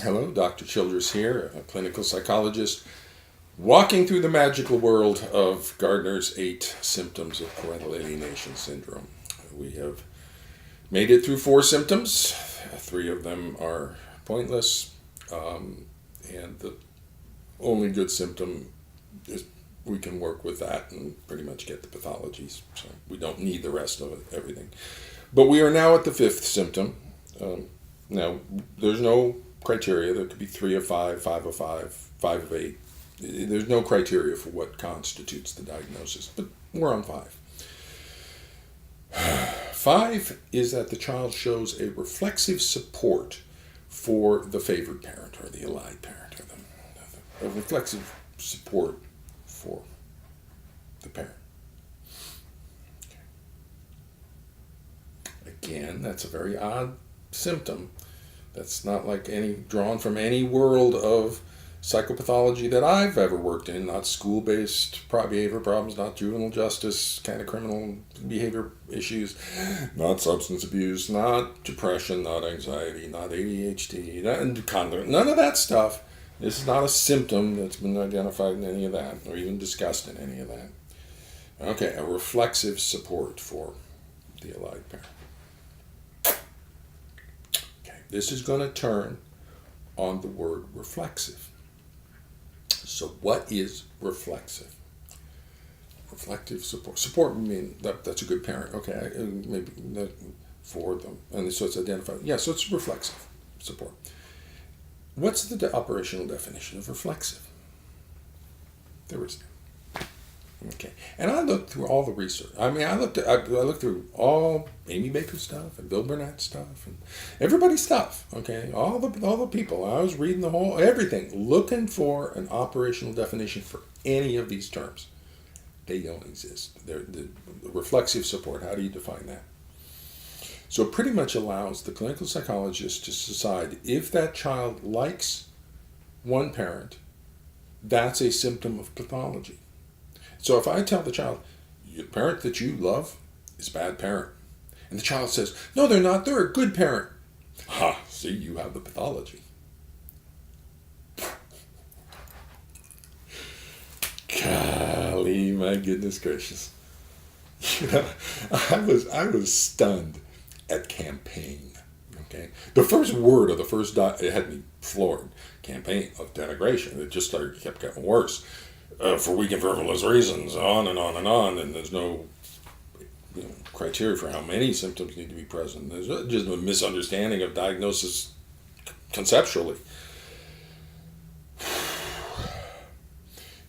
Hello, Dr. Childress here, a clinical psychologist, walking through the magical world of Gardner's 8 symptoms of parental alienation syndrome. We have made it through 4 symptoms. 3 of them are pointless, and the only good symptom is we can work with that and pretty much get the pathologies. So we don't need the rest of it, everything. But we are now at the 5th symptom. Now, there's no criteria. There could be 3 of 5, 5 of 5, 5 of 8. There's no criteria for what constitutes the diagnosis, but we're on 5. 5 is that the child shows a reflexive support for the favored parent or the allied parent, or a reflexive support for the parent. Again, that's a very odd symptom. That's not like any drawn from any world of psychopathology that I've ever worked in, not school-based behavior problems, not juvenile justice kind of criminal behavior issues, not substance abuse, not depression, not anxiety, not ADHD, none of that stuff. This is not a symptom that's been identified in any of that or even discussed in any of that. Okay, a reflexive support for the allied parent. This is going to turn on the word reflexive. So what is reflexive? Reflective support. Support, I mean, that's a good parent. Okay, maybe for them. And so it's identified. Yeah, so it's reflexive support. What's the operational definition of reflexive? There is none. Okay, and I looked through all the research. I mean, I looked through all Amy Baker's stuff and Bill Burnett's stuff and everybody's stuff. Okay, all the people. I was reading everything, looking for an operational definition for any of these terms. They don't exist. They're the reflexive support. How do you define that? So it pretty much allows the clinical psychologist to decide if that child likes one parent, that's a symptom of pathology. So if I tell the child, the parent that you love is a bad parent, and the child says, no, they're not, they're a good parent. Ha, see, you have the pathology. Golly, my goodness gracious. You know, I was stunned at campaign. Okay, the first word of the first it had me floored. Campaign of denigration. It just kept getting worse. For weak and frivolous reasons, on and on and on, and there's no criteria for how many symptoms need to be present. There's just a misunderstanding of diagnosis conceptually.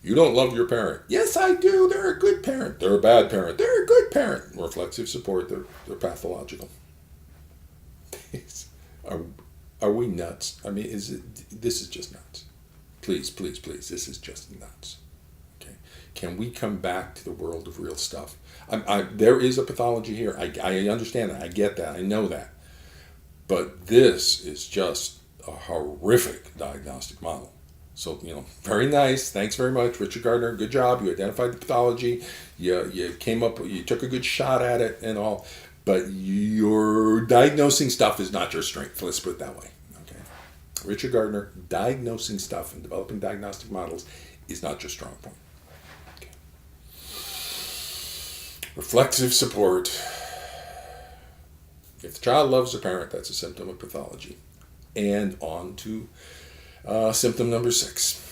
You don't love your parent. Yes, I do. They're a good parent. They're a bad parent. They're a good parent. Reflexive support. They're pathological. Are we nuts? I mean, this is just nuts. Please, please, please. This is just nuts. Can we come back to the world of real stuff? There is a pathology here. I understand that. I get that. I know that. But this is just a horrific diagnostic model. So, very nice. Thanks very much, Richard Gardner. Good job. You identified the pathology. You took a good shot at it and all. But your diagnosing stuff is not your strength. Let's put it that way. Okay. Richard Gardner, diagnosing stuff and developing diagnostic models is not your strong point. Reflexive support. If the child loves the parent, that's a symptom of pathology. And on to symptom number 6.